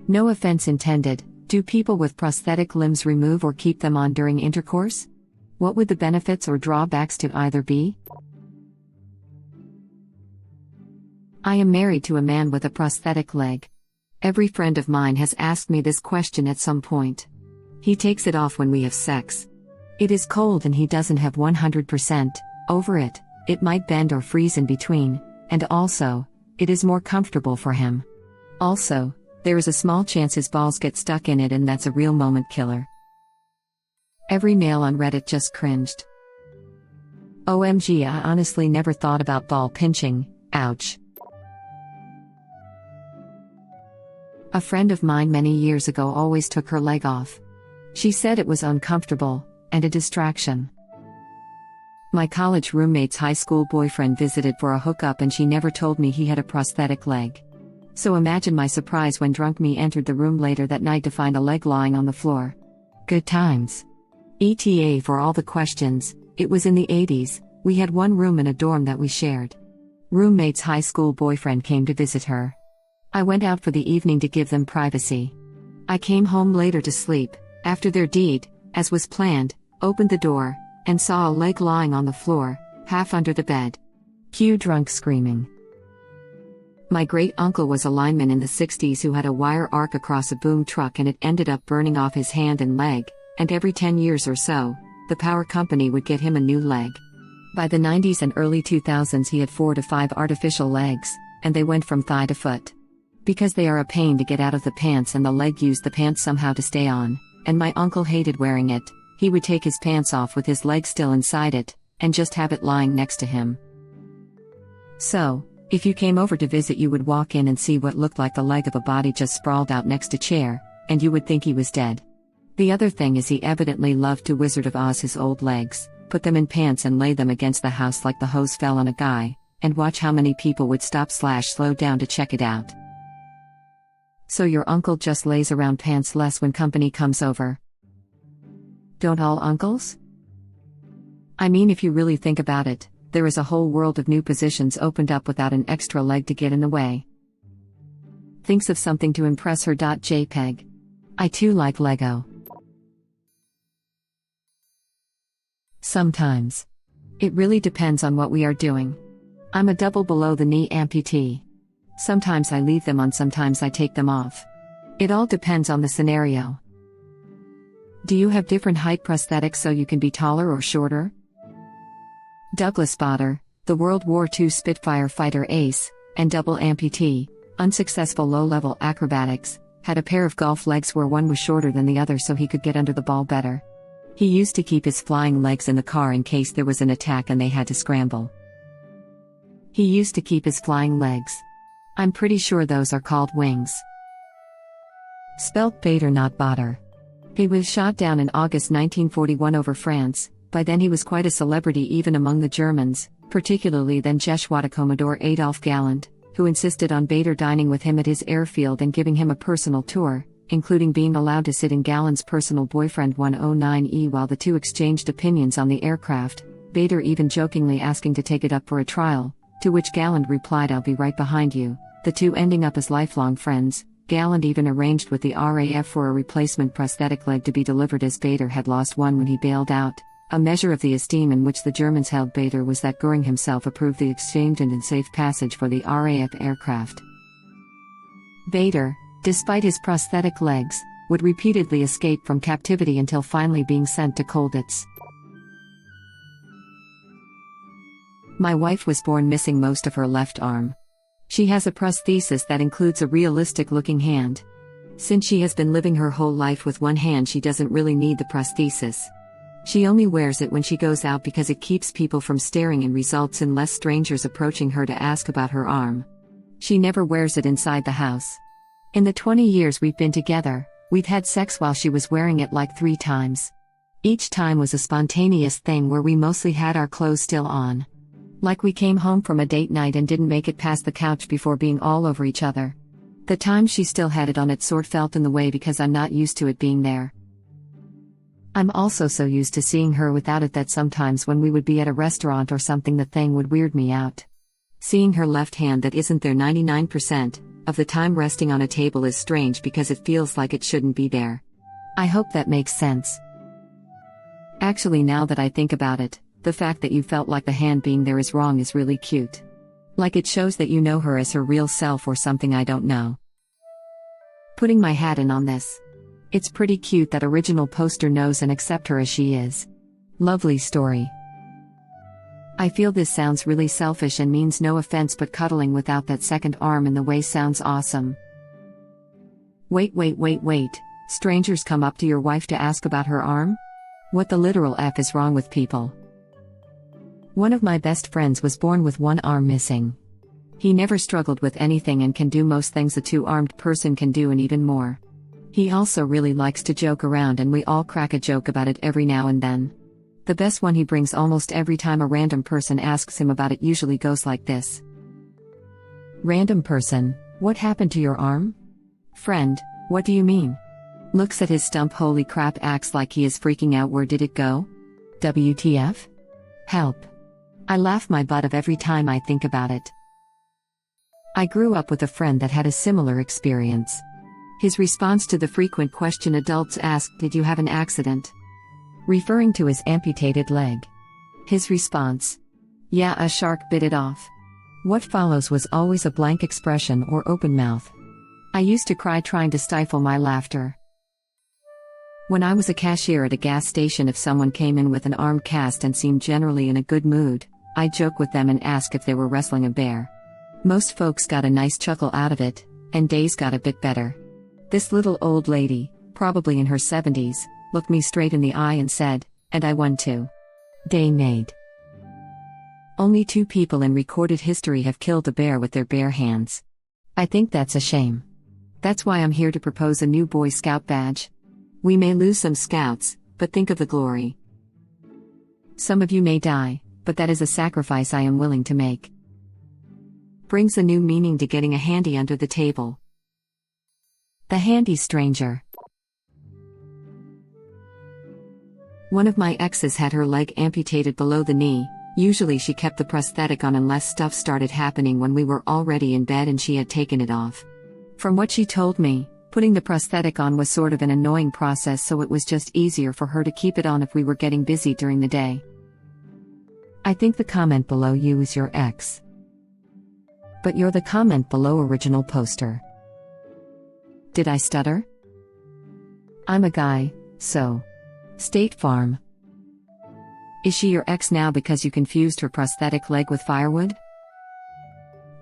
No offense intended. Do people with prosthetic limbs remove or keep them on during intercourse? What would the benefits or drawbacks to either be? I am married to a man with a prosthetic leg. Every friend of mine has asked me this question at some point. He takes it off when we have sex. It is cold and he doesn't have 100% over it. It might bend or freeze in between, and also, it is more comfortable for him. Also, there is a small chance his balls get stuck in it, and that's a real moment killer. Every male on Reddit just cringed. OMG, I honestly never thought about ball pinching, ouch. A friend of mine many years ago always took her leg off. She said it was uncomfortable, and a distraction. My college roommate's high school boyfriend visited for a hookup and she never told me he had a prosthetic leg. So imagine my surprise when drunk me entered the room later that night to find a leg lying on the floor. Good times. ETA for all the questions, it was in the 80s, we had one room in a dorm that we shared. Roommate's high school boyfriend came to visit her. I went out for the evening to give them privacy. I came home later to sleep, after their deed, as was planned, opened the door, and saw a leg lying on the floor, half under the bed. Cue drunk screaming. My great-uncle was a lineman in the 60s who had a wire arc across a boom truck and it ended up burning off his hand and leg, and every 10 years or so, the power company would get him a new leg. By the 90s and early 2000s he had 4 to 5 artificial legs, and they went from thigh to foot. Because they are a pain to get out of the pants and the leg used the pants somehow to stay on, and my uncle hated wearing it, he would take his pants off with his leg still inside it, and just have it lying next to him. So, if you came over to visit you would walk in and see what looked like the leg of a body just sprawled out next to chair, and you would think he was dead. The other thing is he evidently loved to Wizard of Oz his old legs, put them in pants and lay them against the house like the hose fell on a guy, and watch how many people would stop/slow down to check it out. So your uncle just lays around pantsless when company comes over. Don't all uncles? I mean, if you really think about it, there is a whole world of new positions opened up without an extra leg to get in the way. Thinks of something to impress her. JPEG. I too like Lego. Sometimes. It really depends on what we are doing. I'm a double below the knee amputee. Sometimes I leave them on, sometimes I take them off. It all depends on the scenario. Do you have different height prosthetics so you can be taller or shorter? Douglas Spotter, the World War II Spitfire fighter ace, and double amputee, unsuccessful low-level acrobatics, had a pair of golf legs where one was shorter than the other so he could get under the ball better. He used to keep his flying legs in the car in case there was an attack and they had to scramble. He used to keep his flying legs. I'm pretty sure those are called wings. Spelt Bader, not Bader. He was shot down in August 1941 over France. By then he was quite a celebrity even among the Germans, particularly then Jesuit Commodore Adolf Galland, who insisted on Bader dining with him at his airfield and giving him a personal tour, including being allowed to sit in Galland's personal boyfriend 109E while the two exchanged opinions on the aircraft, Bader even jokingly asking to take it up for a trial, to which Galland replied, "I'll be right behind you," the two ending up as lifelong friends. Galland even arranged with the RAF for a replacement prosthetic leg to be delivered as Bader had lost one when he bailed out. A measure of the esteem in which the Germans held Bader was that Göring himself approved the exchange and in safe passage for the RAF aircraft. Bader, despite his prosthetic legs, would repeatedly escape from captivity until finally being sent to Colditz. My wife was born missing most of her left arm. She has a prosthesis that includes a realistic-looking hand. Since she has been living her whole life with one hand, she doesn't really need the prosthesis. She only wears it when she goes out because it keeps people from staring and results in less strangers approaching her to ask about her arm. She never wears it inside the house. In the 20 years we've been together, we've had sex while she was wearing it like 3 times. Each time was a spontaneous thing where we mostly had our clothes still on. Like we came home from a date night and didn't make it past the couch before being all over each other. The time she still had it on, it sort felt in the way because I'm not used to it being there. I'm also so used to seeing her without it that sometimes when we would be at a restaurant or something the thing would weird me out. Seeing her left hand that isn't there 99%, of the time resting on a table is strange because it feels like it shouldn't be there. I hope that makes sense. Actually, now that I think about it, the fact that you felt like the hand being there is wrong is really cute. Like it shows that you know her as her real self or something I don't know. Putting my hat in on this. It's pretty cute that original poster knows and accept her as she is. Lovely story. I feel this sounds really selfish and means no offense, but cuddling without that second arm in the way sounds awesome. Wait. Strangers come up to your wife to ask about her arm? What the literal F is wrong with people? One of my best friends was born with one arm missing. He never struggled with anything and can do most things a two-armed person can do and even more. He also really likes to joke around, and we all crack a joke about it every now and then. The best one he brings almost every time a random person asks him about it usually goes like this. Random person, what happened to your arm? Friend, what do you mean? Looks at his stump, holy crap, acts like he is freaking out, where did it go? WTF? Help. I laugh my butt off every time I think about it. I grew up with a friend that had a similar experience. His response to the frequent question adults ask, "Did you have an accident?" referring to his amputated leg. His response, "Yeah, a shark bit it off." What follows was always a blank expression or open mouth. I used to cry trying to stifle my laughter. When I was a cashier at a gas station, if someone came in with an arm cast and seemed generally in a good mood, I'd joke with them and ask if they were wrestling a bear. Most folks got a nice chuckle out of it, and days got a bit better. This little old lady, probably in her 70s, looked me straight in the eye and said, "And I won too." Day made. Only 2 people in recorded history have killed a bear with their bare hands. I think that's a shame. That's why I'm here to propose a new Boy Scout badge. We may lose some scouts, but think of the glory. Some of you may die, but that is a sacrifice I am willing to make. Brings a new meaning to getting a handy under the table. The handy stranger. One of my exes had her leg amputated below the knee. Usually she kept the prosthetic on unless stuff started happening when we were already in bed and she had taken it off. From what she told me, putting the prosthetic on was sort of an annoying process, so it was just easier for her to keep it on if we were getting busy during the day. I think the comment below you is your ex. But you're the comment below original poster. Did I stutter? I'm a guy, so. State Farm. Is she your ex now because you confused her prosthetic leg with firewood?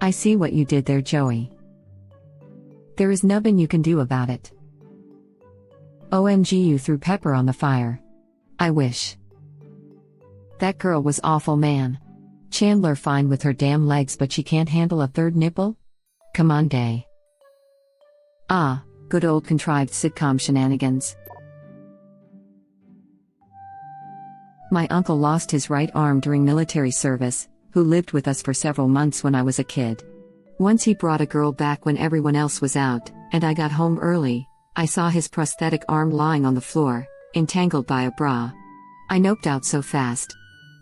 I see what you did there, Joey. There is nothing you can do about it. OMG, you threw pepper on the fire. I wish. That girl was awful, man. Chandler fine with her damn legs, but she can't handle a third nipple? Come on, day. Ah, good old contrived sitcom shenanigans. My uncle lost his right arm during military service, who lived with us for several months when I was a kid. Once he brought a girl back when everyone else was out, and I got home early. I saw his prosthetic arm lying on the floor, entangled by a bra. I noped out so fast.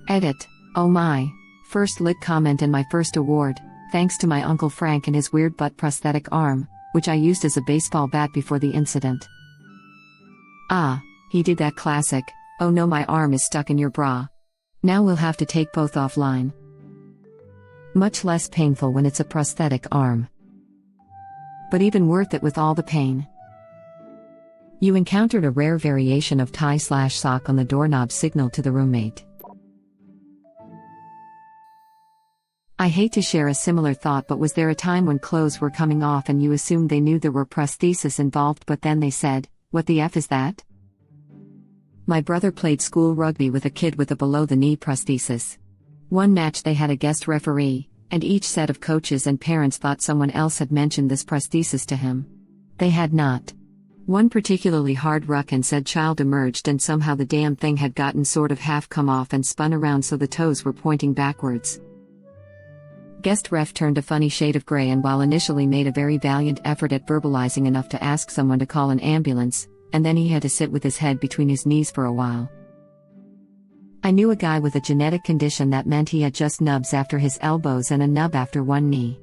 Edit, oh my. First lit comment and my first award, thanks to my Uncle Frank and his weird butt prosthetic arm, which I used as a baseball bat before the incident. Ah, he did that classic, "Oh no, my arm is stuck in your bra. Now we'll have to take both offline." Much less painful when it's a prosthetic arm. But even worth it with all the pain. You encountered a rare variation of tie/sock on the doorknob signal to the roommate. I hate to share a similar thought, but was there a time when clothes were coming off and you assumed they knew there were prostheses involved, but then they said, "What the F is that?" My brother played school rugby with a kid with a below-the-knee prosthesis. One match they had a guest referee, and each set of coaches and parents thought someone else had mentioned this prosthesis to him. They had not. One particularly hard ruck and said child emerged, and somehow the damn thing had gotten sort of half come off and spun around so the toes were pointing backwards. Guest ref turned a funny shade of gray, and while initially made a very valiant effort at verbalizing enough to ask someone to call an ambulance, and then he had to sit with his head between his knees for a while. I knew a guy with a genetic condition that meant he had just nubs after his elbows and a nub after one knee.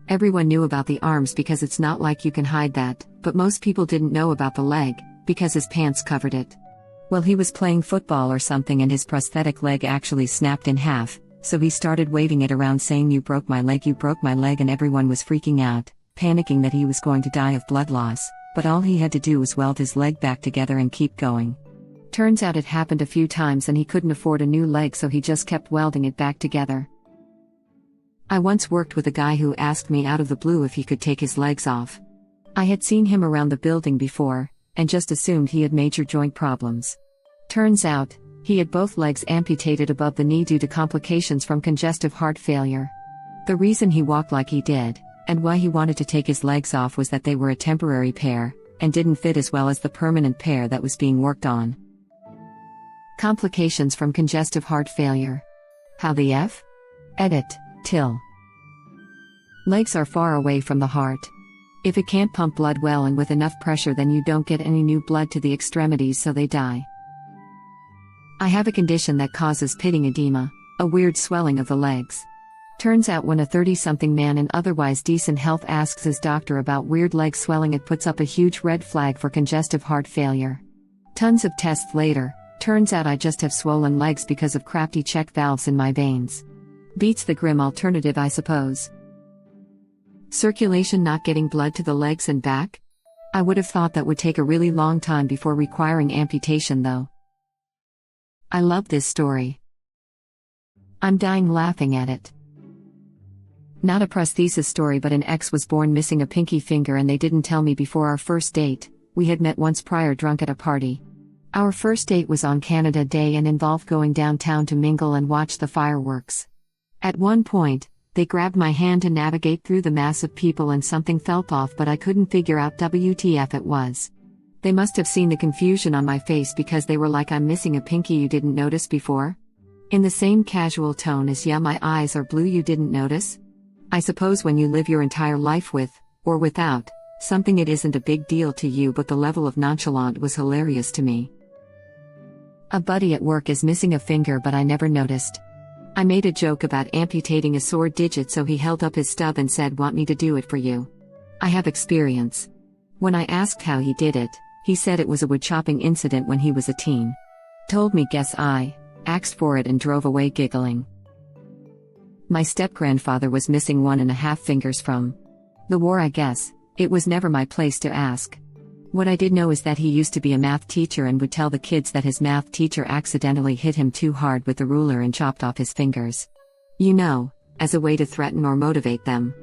Everyone knew about the arms because it's not like you can hide that, but most people didn't know about the leg, because his pants covered it. Well, he was playing football or something and his prosthetic leg actually snapped in half, so he started waving it around saying, "You broke my leg, you broke my leg," and everyone was freaking out, panicking that he was going to die of blood loss, but all he had to do was weld his leg back together and keep going. Turns out it happened a few times and he couldn't afford a new leg, so he just kept welding it back together. I once worked with a guy who asked me out of the blue if he could take his legs off. I had seen him around the building before, and just assumed he had major joint problems. Turns out, he had both legs amputated above the knee due to complications from congestive heart failure. The reason he walked like he did, and why he wanted to take his legs off, was that they were a temporary pair, and didn't fit as well as the permanent pair that was being worked on. Complications from congestive heart failure. How the F? Edit. Till. Legs are far away from the heart. If it can't pump blood well and with enough pressure, then you don't get any new blood to the extremities, so they die. I have a condition that causes pitting edema, a weird swelling of the legs. Turns out when a 30-something man in otherwise decent health asks his doctor about weird leg swelling, it puts up a huge red flag for congestive heart failure. Tons of tests later, turns out I just have swollen legs because of crafty check valves in my veins. Beats the grim alternative, I suppose. Circulation not getting blood to the legs and back? I would have thought that would take a really long time before requiring amputation though. I love this story. I'm dying laughing at it. Not a prosthesis story, but an ex was born missing a pinky finger and they didn't tell me before our first date. We had met once prior drunk at a party. Our first date was on Canada Day and involved going downtown to mingle and watch the fireworks. At one point, they grabbed my hand to navigate through the mass of people and something felt off, but I couldn't figure out WTF it was. They must have seen the confusion on my face because they were like, "I'm missing a pinky, you didn't notice before?" In the same casual tone as, "Yeah, my eyes are blue, you didn't notice?" I suppose when you live your entire life with, or without, something, it isn't a big deal to you, but the level of nonchalant was hilarious to me. A buddy at work is missing a finger, but I never noticed. I made a joke about amputating a sore digit, so he held up his stub and said, "Want me to do it for you?" I have experience. When I asked how he did it, he said it was a wood chopping incident when he was a teen. Told me, guess I asked for it, and drove away giggling. My step-grandfather was missing 1.5 fingers from the war, I guess. It was never my place to ask. What I did know is that he used to be a math teacher and would tell the kids that his math teacher accidentally hit him too hard with the ruler and chopped off his fingers. You know, as a way to threaten or motivate them.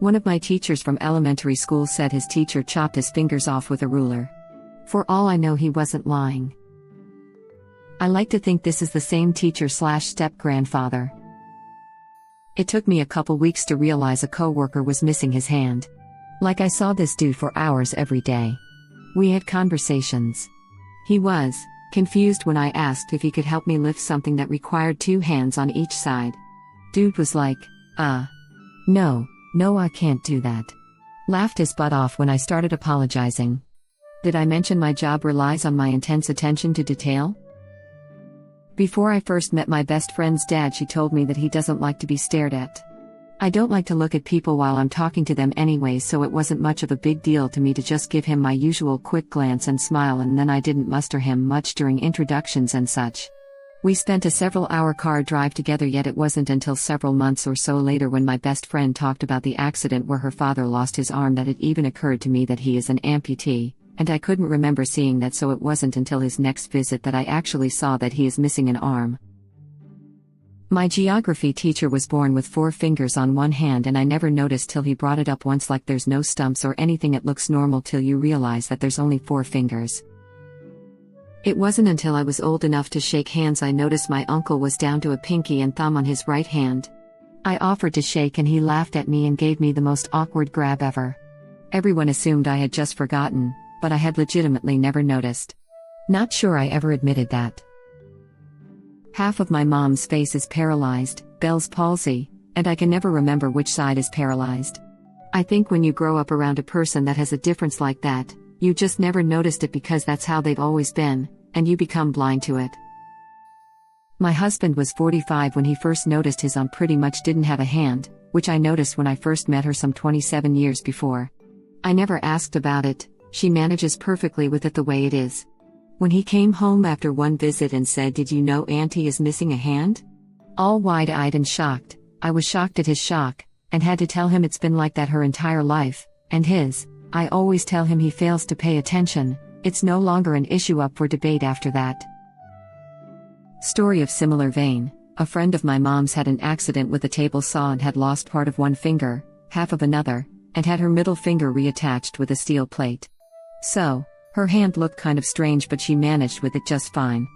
One of my teachers from elementary school said his teacher chopped his fingers off with a ruler. For all I know, he wasn't lying. I like to think this is the same teacher/step-grandfather. It took me a couple weeks to realize a coworker was missing his hand. Like, I saw this dude for hours every day. We had conversations. He was confused when I asked if he could help me lift something that required 2 hands on each side. Dude was like, no, I can't do that. Laughed his butt off when I started apologizing. Did I mention my job relies on my intense attention to detail? Before I first met my best friend's dad, she told me that he doesn't like to be stared at. I don't like to look at people while I'm talking to them anyway, so it wasn't much of a big deal to me to just give him my usual quick glance and smile, and then I didn't muster him much during introductions and such. We spent a several-hour car drive together, yet it wasn't until several months or so later, when my best friend talked about the accident where her father lost his arm, that it even occurred to me that he is an amputee, and I couldn't remember seeing that, so it wasn't until his next visit that I actually saw that he is missing an arm. My geography teacher was born with 4 fingers on one hand, and I never noticed till he brought it up once, like, there's no stumps or anything, it looks normal till you realize that there's only 4 fingers. It wasn't until I was old enough to shake hands I noticed my uncle was down to a pinky and thumb on his right hand. I offered to shake and he laughed at me and gave me the most awkward grab ever. Everyone assumed I had just forgotten, but I had legitimately never noticed. Not sure I ever admitted that. Half of my mom's face is paralyzed, Bell's palsy, and I can never remember which side is paralyzed. I think when you grow up around a person that has a difference like that, you just never noticed it because that's how they've always been, and you become blind to it. My husband was 45 when he first noticed his arm pretty much didn't have a hand, which I noticed when I first met her some 27 years before. I never asked about it, she manages perfectly with it the way it is. When he came home after one visit and said, "Did you know Auntie is missing a hand?" All wide-eyed and shocked, I was shocked at his shock, and had to tell him it's been like that her entire life, and his. I always tell him he fails to pay attention, it's no longer an issue up for debate after that. Story of similar vein. A friend of my mom's had an accident with a table saw and had lost part of one finger, half of another, and had her middle finger reattached with a steel plate. So, her hand looked kind of strange, but she managed with it just fine.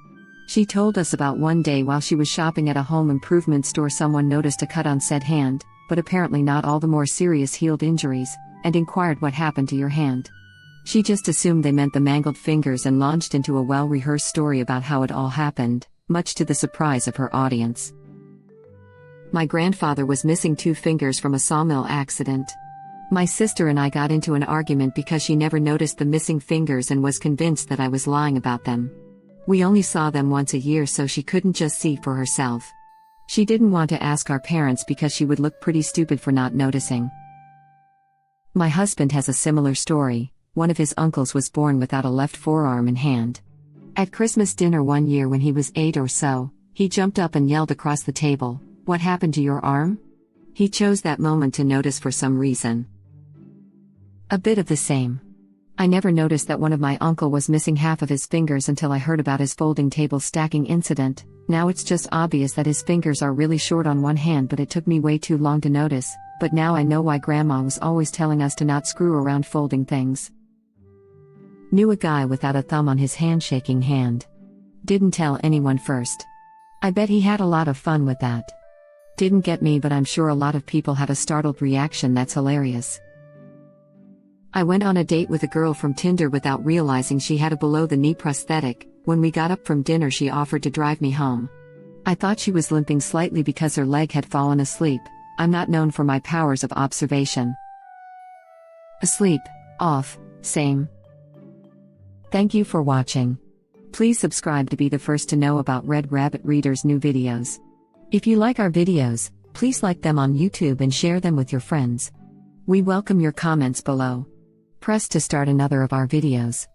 She told us about one day while she was shopping at a home improvement store, someone noticed a cut on said hand, but apparently not all the more serious healed injuries, and inquired what happened to your hand. She just assumed they meant the mangled fingers and launched into a well-rehearsed story about how it all happened, much to the surprise of her audience. My grandfather was missing 2 fingers from a sawmill accident. My sister and I got into an argument because she never noticed the missing fingers and was convinced that I was lying about them. We only saw them once a year, so she couldn't just see for herself. She didn't want to ask our parents because she would look pretty stupid for not noticing. My husband has a similar story. One of his uncles was born without a left forearm and hand. At Christmas dinner one year when he was 8 or so, he jumped up and yelled across the table, "What happened to your arm?" He chose that moment to notice for some reason. A bit of the same. I never noticed that one of my uncle was missing half of his fingers until I heard about his folding table stacking incident. Now it's just obvious that his fingers are really short on one hand, but it took me way too long to notice, but now I know why Grandma was always telling us to not screw around folding things. Knew a guy without a thumb on his hand-shaking hand. Didn't tell anyone first. I bet he had a lot of fun with that. Didn't get me, but I'm sure a lot of people have a startled reaction that's hilarious. I went on a date with a girl from Tinder without realizing she had a below-the-knee prosthetic. When we got up from dinner, she offered to drive me home. I thought she was limping slightly because her leg had fallen asleep. I'm not known for my powers of observation. Asleep, off, same. Thank you for watching. Please subscribe to be the first to know about Red Rabbit Reader's new videos. If you like our videos, please like them on YouTube and share them with your friends. We welcome your comments below. Press to start another of our videos.